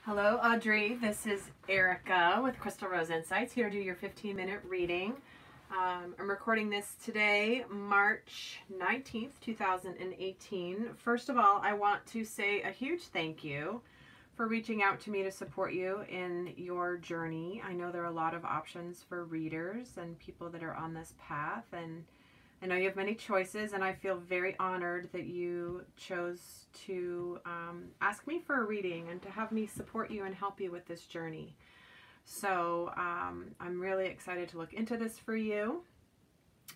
Hello, Adri. This is Erica with Crystal Rose Insights, here to do your 15-minute reading. I'm recording this today, March 19th, 2018. First of all, I want to say a huge thank you for reaching out to me to support you in your journey. I know there are a lot of options for readers and people that are on this path, and I know you have many choices, and I feel very honored that you chose to ask me for a reading and to have me support you and help you with this journey. So I'm really excited to look into this for you.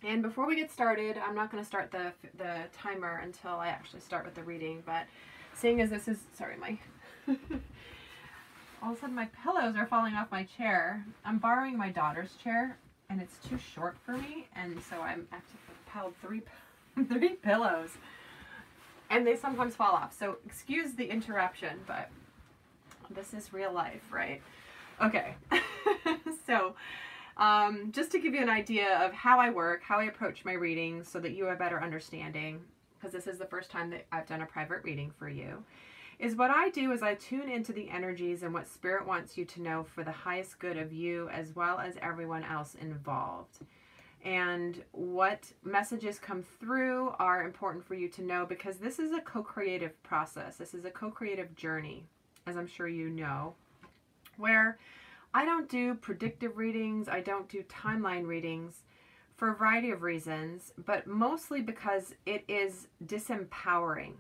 And before we get started, I'm not going to start the timer until I actually start with the reading, but seeing as this is, sorry, all of a sudden my pillows are falling off my chair. I'm borrowing my daughter's chair, and it's too short for me, and so I have to pile three pillows, and they sometimes fall off. So excuse the interruption, but this is real life, right? Okay. So just to give you an idea of how I work, how I approach my readings, so that you have a better understanding, because this is the first time that I've done a private reading for you, is what I do is I tune into the energies and what Spirit wants you to know for the highest good of you as well as everyone else involved. And what messages come through are important for you to know, because this is a co-creative process. This is a co-creative journey, as I'm sure you know, where I don't do predictive readings. I don't do timeline readings for a variety of reasons, but mostly because it is disempowering.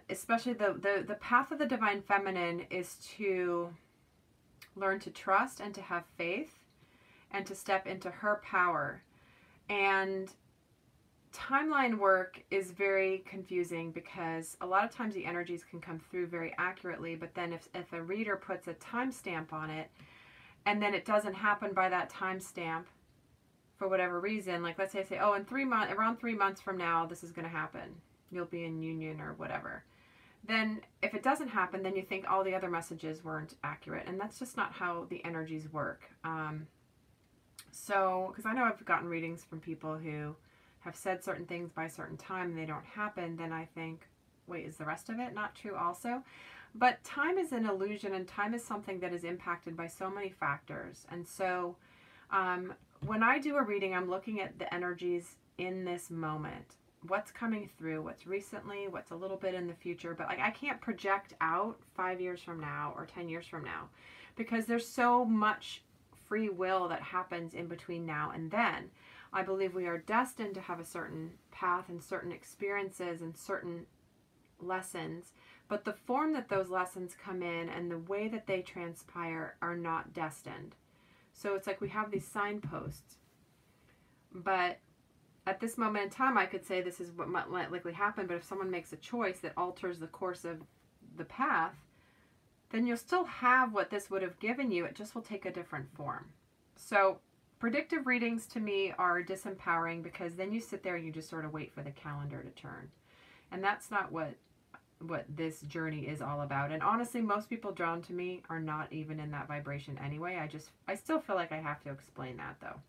Especially the path of the Divine Feminine is to learn to trust and to have faith and to step into her power. And timeline work is very confusing, because a lot of times the energies can come through very accurately, but then if a reader puts a timestamp on it and then it doesn't happen by that timestamp for whatever reason, like let's say I say, oh, in 3 months, around 3 months from now, this is going to happen. You'll be in union or whatever. Then if it doesn't happen, then you think all the other messages weren't accurate. And that's just not how the energies work. So, because I know I've gotten readings from people who have said certain things by a certain time and they don't happen, then I think, wait, is the rest of it not true also? But time is an illusion, and time is something that is impacted by so many factors. And so when I do a reading, I'm looking at the energies in this moment. What's coming through, what's recently, what's a little bit in the future, but like I can't project out 5 years from now or 10 years from now, because there's so much free will that happens in between now and then. I believe we are destined to have a certain path and certain experiences and certain lessons, but the form that those lessons come in and the way that they transpire are not destined. So it's like we have these signposts, but at this moment in time, I could say this is what might likely happen, but if someone makes a choice that alters the course of the path, then you'll still have what this would have given you. It just will take a different form. So predictive readings to me are disempowering, because then you sit there and you just sort of wait for the calendar to turn. And that's not what this journey is all about. And honestly, most people drawn to me are not even in that vibration anyway. I still feel like I have to explain that though.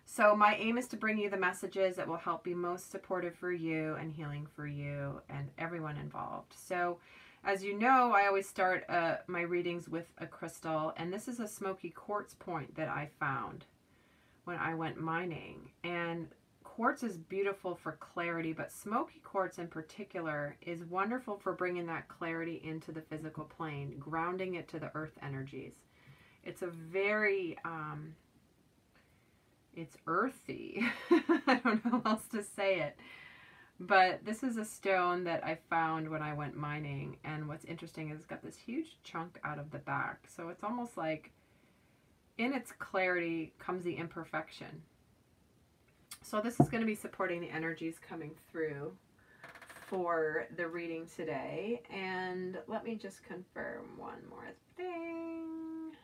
So my aim is to bring you the messages that will help be most supportive for you and healing for you and everyone involved. So as you know, I always start my readings with a crystal, and this is a smoky quartz point that I found when I went mining. And quartz is beautiful for clarity, but smoky quartz in particular is wonderful for bringing that clarity into the physical plane, grounding it to the earth energies. It's a very... it's earthy. I don't know how else to say it. But this is a stone that I found when I went mining. And what's interesting is it's got this huge chunk out of the back. So it's almost like in its clarity comes the imperfection. So this is going to be supporting the energies coming through for the reading today. And let me just confirm one more thing.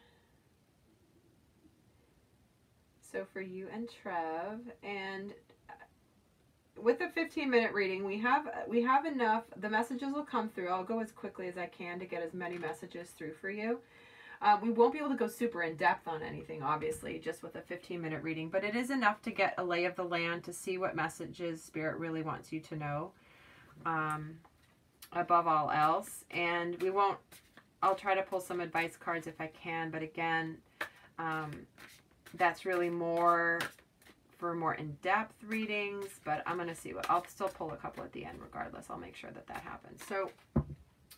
So for you and Trev, and with a 15-minute reading, we have enough. The messages will come through. I'll go as quickly as I can to get as many messages through for you. We won't be able to go super in depth on anything, obviously, just with a 15-minute reading, but it is enough to get a lay of the land, to see what messages Spirit really wants you to know. above all else. And we won't, I'll try to pull some advice cards if I can, but again, that's really more for more in-depth readings, but I'm going to see what, I'll still pull a couple at the end regardless. I'll make sure that that happens. So, all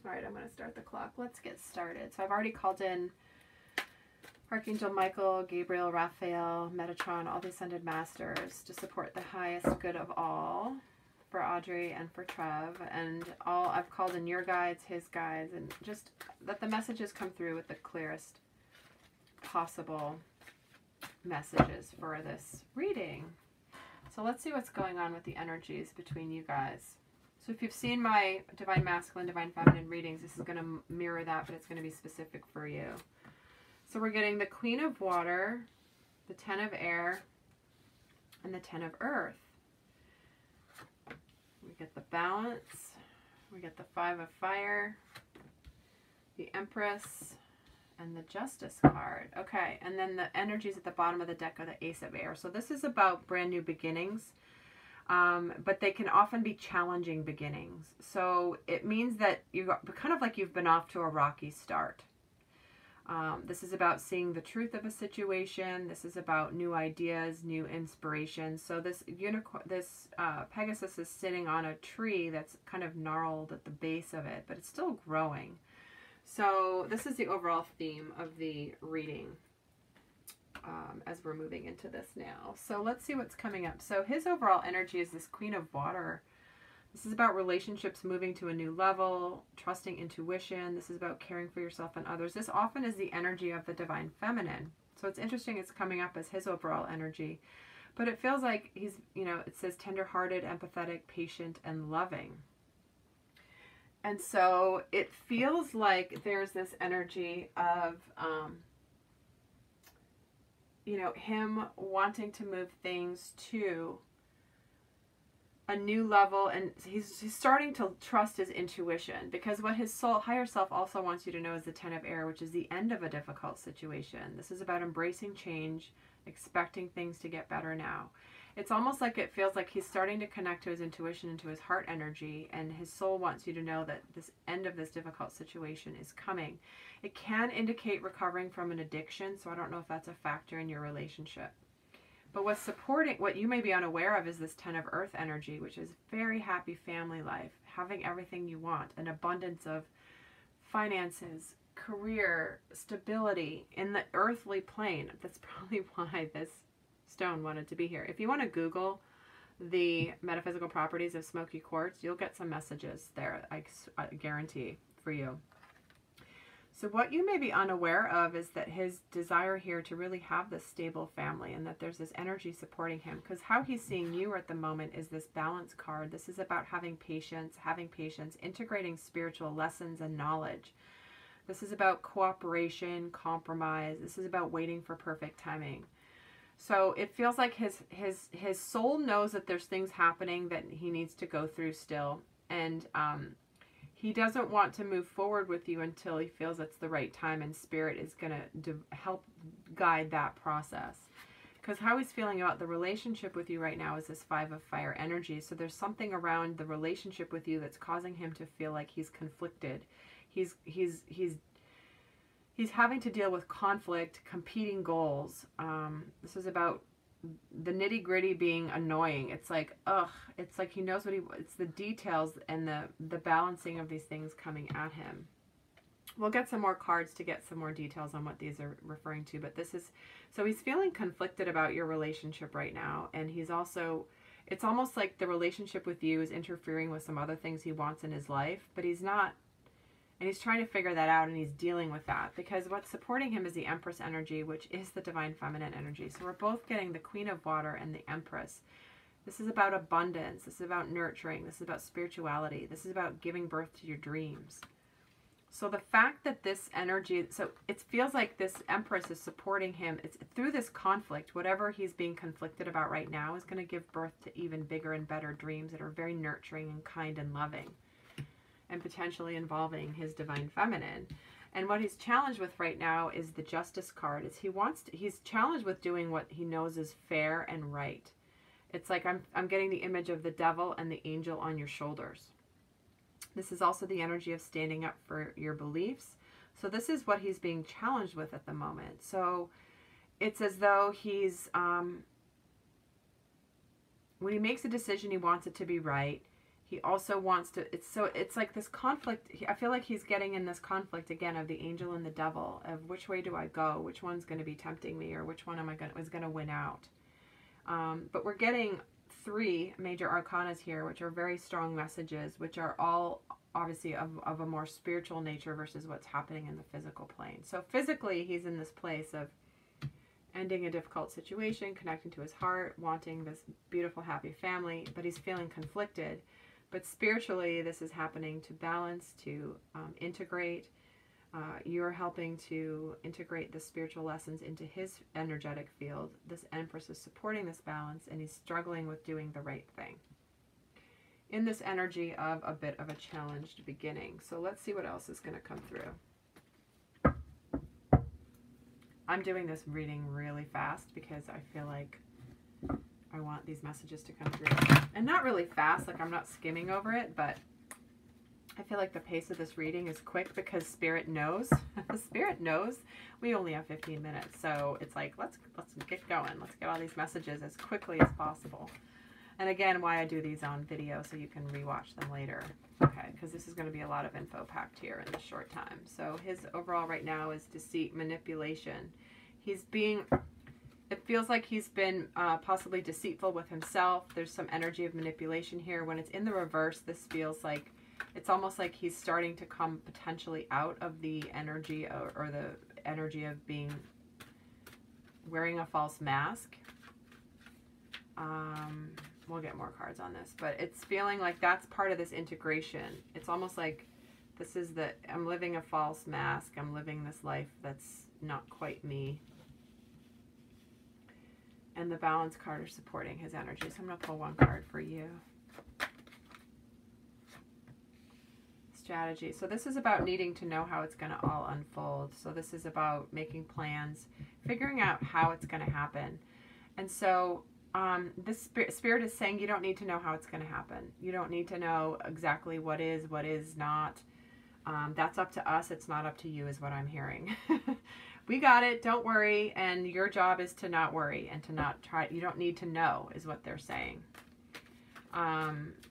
right, I'm going to start the clock. Let's get started. So I've already called in Archangel Michael, Gabriel, Raphael, Metatron, all the Ascended Masters to support the highest good of all for Audrey and for Trev. And all I've called in your guides, his guides, and just that the messages come through with the clearest possible messages for this reading. So let's see what's going on with the energies between you guys. So if you've seen my Divine Masculine, Divine Feminine readings, this is going to mirror that, but it's going to be specific for you. So we're getting the Queen of Water, the Ten of Air, and the Ten of Earth. We get the Balance, we get the Five of Fire, the Empress, and the Justice card. Okay, and then the energies at the bottom of the deck are the Ace of Air. So this is about brand new beginnings, but they can often be challenging beginnings. So it means that you're kind of like you've been off to a rocky start. This is about seeing the truth of a situation. This is about new ideas, new inspiration. So this Pegasus is sitting on a tree that's kind of gnarled at the base of it, but it's still growing. So this is the overall theme of the reading as we're moving into this now. So let's see what's coming up. So his overall energy is this Queen of Water. This is about relationships moving to a new level, trusting intuition. This is about caring for yourself and others. This often is the energy of the Divine Feminine. So it's interesting it's coming up as his overall energy. But it feels like he's, you know, it says tender-hearted, empathetic, patient, and loving. And so it feels like there's this energy of, you know, him wanting to move things to a new level, and he's starting to trust his intuition, because what his soul, higher self also wants you to know is the Ten of Air, which is the end of a difficult situation. This is about embracing change, expecting things to get better now. It's almost like it feels like he's starting to connect to his intuition and to his heart energy, and his soul wants you to know that this end of this difficult situation is coming. It can indicate recovering from an addiction, so I don't know if that's a factor in your relationship. But what's supporting, what you may be unaware of, is this Ten of Earth energy, which is very happy family life, having everything you want, an abundance of finances, career, stability in the earthly plane. That's probably why this stone wanted to be here. If you want to Google the metaphysical properties of smoky quartz, you'll get some messages there, I guarantee, for you. So what you may be unaware of is that his desire here to really have this stable family, and that there's this energy supporting him, because how he's seeing you at the moment is this Balance card. This is about having patience, integrating spiritual lessons and knowledge. This is about cooperation, compromise. This is about waiting for perfect timing. So it feels like his soul knows that there's things happening that he needs to go through still, and he doesn't want to move forward with you until he feels it's the right time, and Spirit is going to help guide that process. Because how he's feeling about the relationship with you right now is this Five of Fire energy. So there's something around the relationship with you that's causing him to feel like he's conflicted. He's having to deal with conflict, competing goals. This is about the nitty gritty being annoying. It's like, ugh, it's like he knows it's the details and the balancing of these things coming at him. We'll get some more cards to get some more details on what these are referring to, but this is, so he's feeling conflicted about your relationship right now, and he's also, it's almost like the relationship with you is interfering with some other things he wants in his life, but he's not. And he's trying to figure that out, and he's dealing with that, because what's supporting him is the Empress energy, which is the Divine Feminine energy. So we're both getting the Queen of Water and the Empress. This is about abundance. This is about nurturing. This is about spirituality. This is about giving birth to your dreams. So the fact that this energy, so it feels like this Empress is supporting him. It's through this conflict, whatever he's being conflicted about right now is going to give birth to even bigger and better dreams that are very nurturing and kind and loving, and potentially involving his Divine Feminine. And what he's challenged with right now is the Justice card. Is he's challenged with doing what he knows is fair and right. It's like I'm getting the image of the devil and the angel on your shoulders. This is also the energy of standing up for your beliefs. So this is what he's being challenged with at the moment. So it's as though he's, when he makes a decision, he wants it to be right. He also wants to, it's like this conflict. I feel like he's getting in this conflict again of the angel and the devil, of which way do I go? Which one's going to be tempting me, or which one is going to win out? But we're getting 3 major arcanas here, which are very strong messages, which are all obviously of a more spiritual nature versus what's happening in the physical plane. So physically, he's in this place of ending a difficult situation, connecting to his heart, wanting this beautiful, happy family, but he's feeling conflicted. But spiritually, this is happening to balance, to integrate. You're helping to integrate the spiritual lessons into his energetic field. This Empress is supporting this balance, and he's struggling with doing the right thing in this energy of a bit of a challenged beginning. So let's see what else is going to come through. I'm doing this reading really fast because I feel like I want these messages to come through. And not really fast, like I'm not skimming over it, but I feel like the pace of this reading is quick because Spirit knows. Spirit knows we only have 15 minutes. So it's like, let's get going. Let's get all these messages as quickly as possible. And again, why I do these on video so you can rewatch them later. Okay, because this is going to be a lot of info packed here in this short time. So his overall right now is deceit, manipulation. He's being... It feels like he's been possibly deceitful with himself. There's some energy of manipulation here. When it's in the reverse, this feels like it's almost like he's starting to come potentially out of the energy or the energy of being wearing a false mask. We'll get more cards on this, but it's feeling like that's part of this integration. It's almost like this is I'm living a false mask. I'm living this life that's not quite me. And the balance card is supporting his energy. So I'm going to pull one card for you. Strategy. So this is about needing to know how it's going to all unfold. So this is about making plans, figuring out how it's going to happen. And so this spirit is saying you don't need to know how it's going to happen. You don't need to know exactly what is not. That's up to us. It's not up to you is what I'm hearing. We got it. Don't worry. And your job is to not worry and to not try. You don't need to know is what they're saying.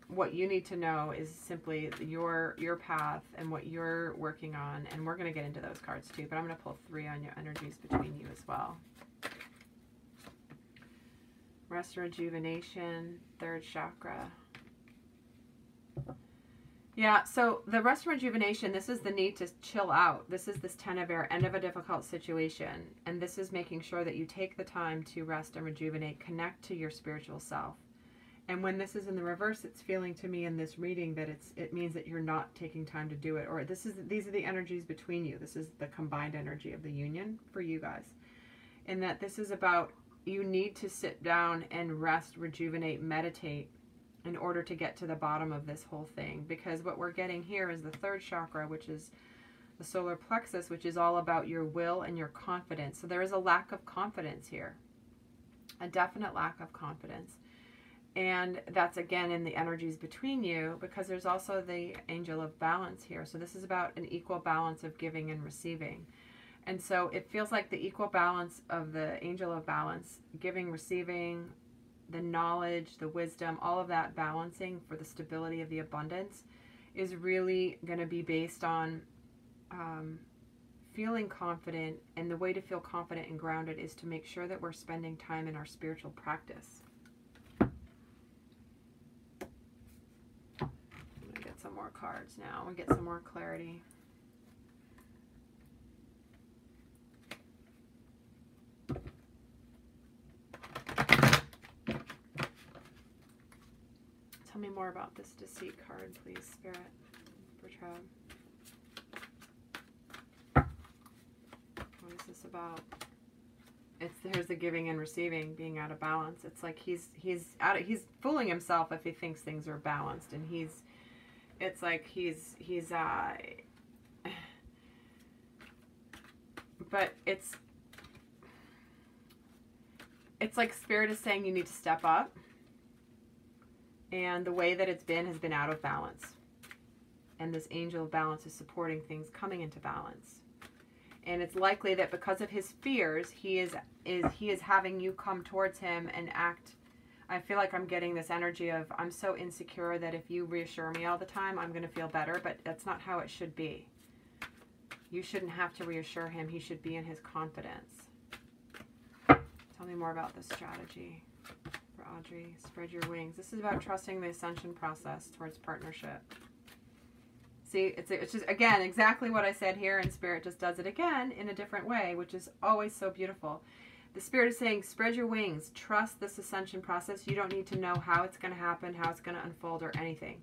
What you need to know is simply your path and what you're working on. And we're going to get into those cards too. But I'm going to pull 3 on your energies between you as well. Rest and rejuvenation, 3rd chakra. Yeah, so the rest and rejuvenation, this is the need to chill out. This is this 10 of air, end of a difficult situation. And this is making sure that you take the time to rest and rejuvenate, connect to your spiritual self. And when this is in the reverse, it's feeling to me in this reading that it means that you're not taking time to do it. Or these are the energies between you. This is the combined energy of the union for you guys. And that this is about you need to sit down and rest, rejuvenate, meditate in order to get to the bottom of this whole thing. Because what we're getting here is the 3rd chakra, which is the solar plexus, which is all about your will and your confidence. So there is a lack of confidence here, a definite lack of confidence. And that's again in the energies between you, because there's also the angel of balance here. So this is about an equal balance of giving and receiving. And so it feels like the equal balance of the angel of balance, giving, receiving, the knowledge, the wisdom, all of that balancing for the stability of the abundance is really going to be based on feeling confident. And the way to feel confident and grounded is to make sure that we're spending time in our spiritual practice. I'm going to get some more cards now and get some more clarity. Tell me more about this deceit card, please, Spirit, for Trav. What is this about? Here's the giving and receiving being out of balance. It's like he's fooling himself if he thinks things are balanced, and it's like he's but it's like Spirit is saying you need to step up. And the way that it's been has been out of balance. And this angel of balance is supporting things coming into balance. And it's likely that because of his fears, he is having you come towards him and act. I feel like I'm getting this energy of, I'm so insecure that if you reassure me all the time, I'm going to feel better. But that's not how it should be. You shouldn't have to reassure him. He should be in his confidence. Tell me more about this strategy for Adri. Spread your wings. This is about trusting the ascension process towards partnership. See, it's just, again, exactly what I said here, and Spirit just does it again in a different way, which is always so beautiful. The Spirit is saying, spread your wings. Trust this ascension process. You don't need to know how it's going to happen, how it's going to unfold, or anything.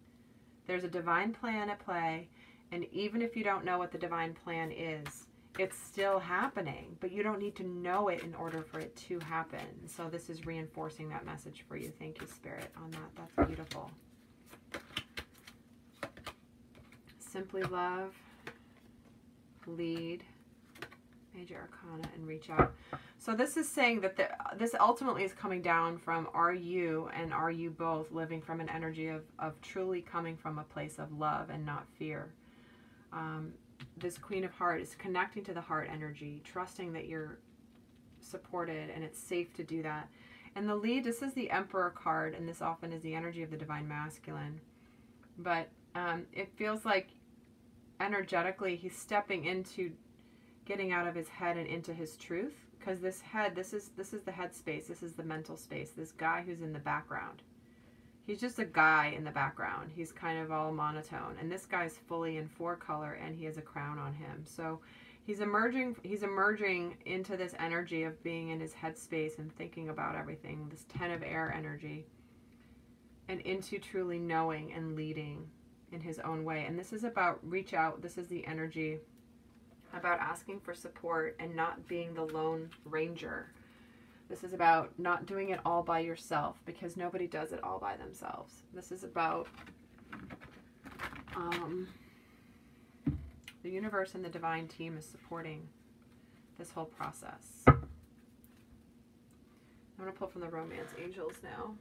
There's a divine plan at play, and even if you don't know what the divine plan is, it's still happening, but you don't need to know it in order for it to happen. So this is reinforcing that message for you. Thank you, Spirit, on that. That's beautiful. Simply love, lead, major arcana, and reach out. So this is saying that this ultimately is coming down from, are you and are you both living from an energy of truly coming from a place of love and not fear. This Queen of Heart is connecting to the heart energy, trusting that you're supported and it's safe to do that. And the lead, this is the Emperor card, and this often is the energy of the Divine Masculine. But it feels like energetically he's stepping into getting out of his head and into his truth, because this head, this is the head space, this is the mental space, this guy who's in the background, he's just a guy in the background, he's kind of all monotone, and this guy's fully in 4-color and he has a crown on him. So he's emerging into this energy of being in his head space and thinking about everything, this 10 of air energy, and into truly knowing and leading in his own way. And this is about reach out. This is the energy about asking for support and not being the lone ranger. This is about not doing it all by yourself, because nobody does it all by themselves. This is about the universe and the divine team is supporting this whole process. I'm going to pull from the romance angels now.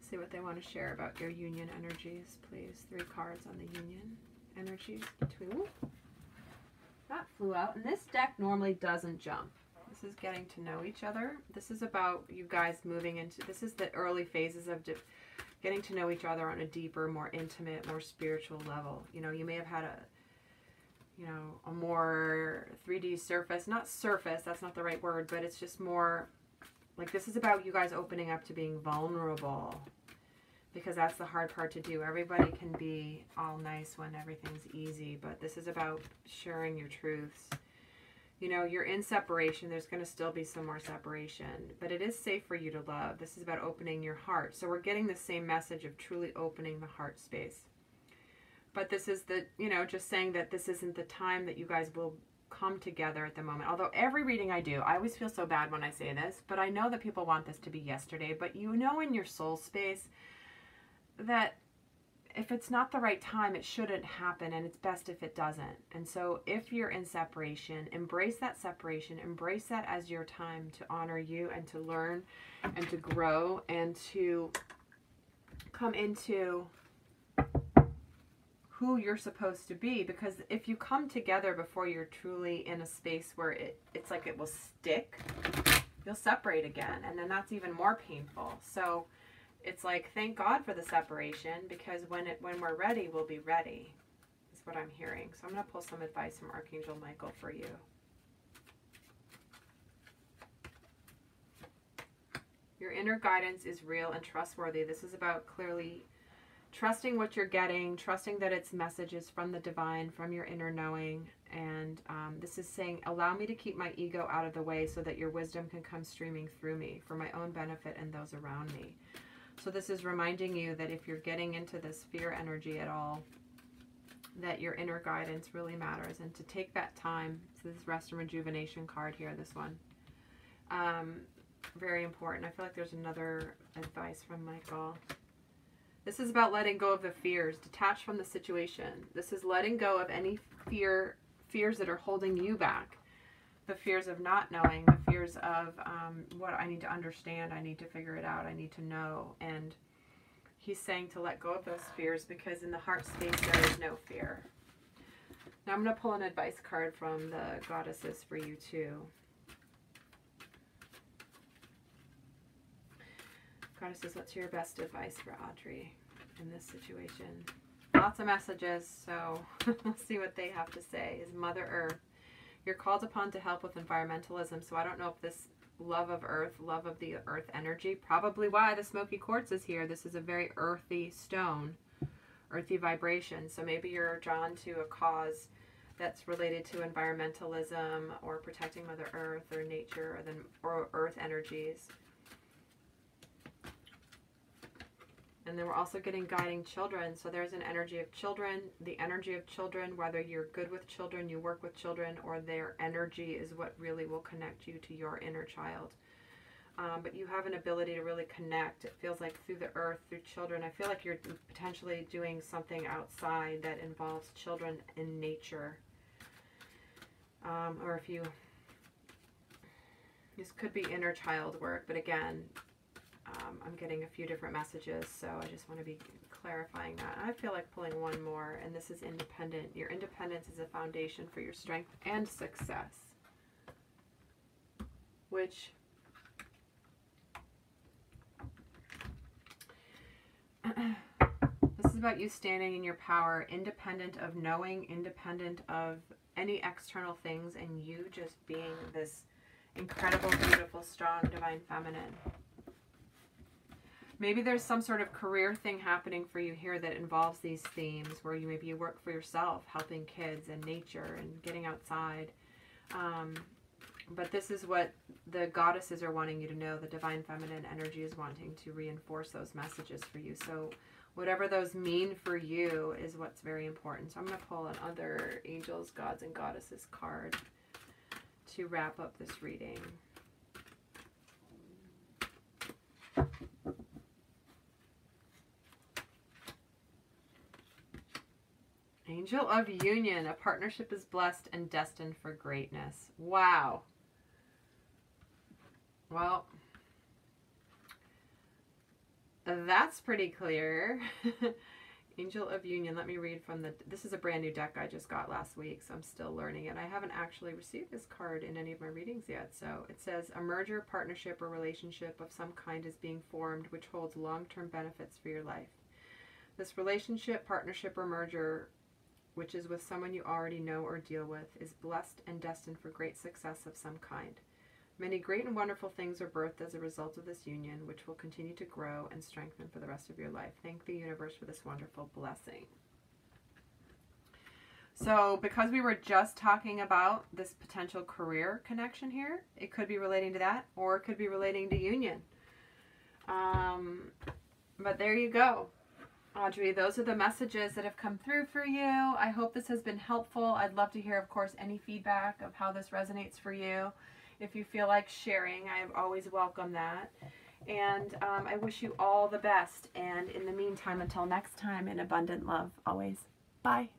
See what they want to share about your union energies, please. 3 cards on the union energies between. Ooh, that flew out. And this deck normally doesn't jump. This is getting to know each other. This is about you guys moving into, this is the early phases of getting to know each other on a deeper, more intimate, more spiritual level. You know, you may have had a more 3D surface, not surface, that's not the right word, but it's just more like, this is about you guys opening up to being vulnerable, because that's the hard part to do. Everybody can be all nice when everything's easy, but this is about sharing your truths. You know, you're in separation. There's going to still be some more separation, but it is safe for you to love. This is about opening your heart. So we're getting the same message of truly opening the heart space. But this is the, just saying that this isn't the time that you guys will come together at the moment. Although every reading I do, I always feel so bad when I say this, but I know that people want this to be yesterday. But you know in your soul space that if it's not the right time, it shouldn't happen, and it's best if it doesn't. And so if you're in separation, embrace that separation, embrace that as your time to honor you and to learn and to grow and to come into who you're supposed to be. Because if you come together before you're truly in a space where it's like it will stick, you'll separate again, and then that's even more painful. So it's like, thank God for the separation, because when we're ready, we'll be ready, is what I'm hearing. So I'm going to pull some advice from Archangel Michael for you. Your inner guidance is real and trustworthy. This is about clearly trusting what you're getting, trusting that it's messages from the divine, from your inner knowing. And this is saying, allow me to keep my ego out of the way so that your wisdom can come streaming through me for my own benefit and those around me. So this is reminding you that if you're getting into this fear energy at all, that your inner guidance really matters, and to take that time. So this rest and rejuvenation card here, this one. Very important. I feel like there's another advice from Michael. This is about letting go of the fears, detached from the situation. This is letting go of any fears that are holding you back. The fears of not knowing, the fears of what I need to understand, I need to figure it out, I need to know. And he's saying to let go of those fears, because in the heart space there is no fear. Now I'm going to pull an advice card from the goddesses for you too. Goddesses, what's your best advice for Adri in this situation? Lots of messages, so we'll see what they have to say. Is Mother Earth. You're called upon to help with environmentalism, so I don't know if this love of earth, love of the earth energy, probably why the smoky quartz is here. This is a very earthy stone, earthy vibration, so maybe you're drawn to a cause that's related to environmentalism or protecting Mother Earth or nature or earth energies. And then we're also getting guiding children. So there's an energy of children. The energy of children, whether you're good with children, you work with children, or their energy is what really will connect you to your inner child. But you have an ability to really connect. It feels like through the earth, through children. I feel like you're potentially doing something outside that involves children in nature. Or if you... This could be inner child work, but again... I'm getting a few different messages, so I just want to be clarifying that. I feel like pulling one more, and this is independent. Your independence is a foundation for your strength and success, which this is about you standing in your power, independent of knowing, independent of any external things, and you just being this incredible, beautiful, strong, divine feminine. Maybe there's some sort of career thing happening for you here that involves these themes, where maybe you work for yourself, helping kids and nature and getting outside. But this is what the goddesses are wanting you to know. The divine feminine energy is wanting to reinforce those messages for you. So whatever those mean for you is what's very important. So I'm going to pull another angels, gods, and goddesses card to wrap up this reading. Angel of Union. A partnership is blessed and destined for greatness. Wow. Well, that's pretty clear. Angel of Union. Let me read from the... This is a brand new deck I just got last week, so I'm still learning it. I haven't actually received this card in any of my readings yet. So it says, a merger, partnership, or relationship of some kind is being formed, which holds long-term benefits for your life. This relationship, partnership, or merger, which is with someone you already know or deal with, is blessed and destined for great success of some kind. Many great and wonderful things are birthed as a result of this union, which will continue to grow and strengthen for the rest of your life. Thank the universe for this wonderful blessing. So because we were just talking about this potential career connection here, it could be relating to that, or it could be relating to union. But there you go. Adri, those are the messages that have come through for you. I hope this has been helpful. I'd love to hear, of course, any feedback of how this resonates for you. If you feel like sharing, I always welcome that. And I wish you all the best. And in the meantime, until next time, in abundant love, always. Bye.